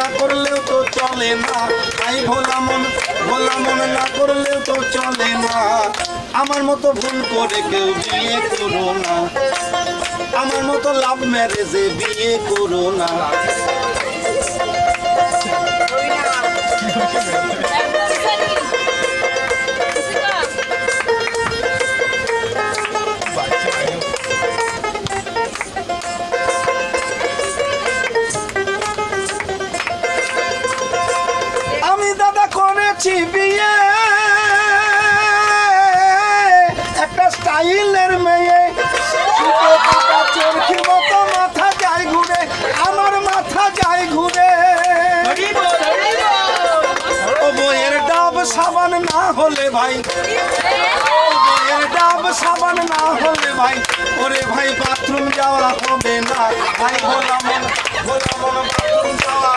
না করলেও তো চলে না, ভাই ভোলা মন না করলেও তো চলে না। আমার মতো ভুল করে কেউ বিয়ে করো না, আমার মতো লাভ ম্যারেজে বিয়ে করো না। আমি দাদা করেছি বিয়ে একটা স্টাইলের মেয়ে, চরকির মতো মাথা যায় ঘুরে, আমার মাথা যায় ঘুরে। ও বইয়ের ডাব সাবান না হলে ভাই, বইয়ের ডাব সাবান না হলে ভাই, ওরে ভাই বাথরুম যাওয়া হবে না। ভাই ভোলা মন বাথরুম যাওয়া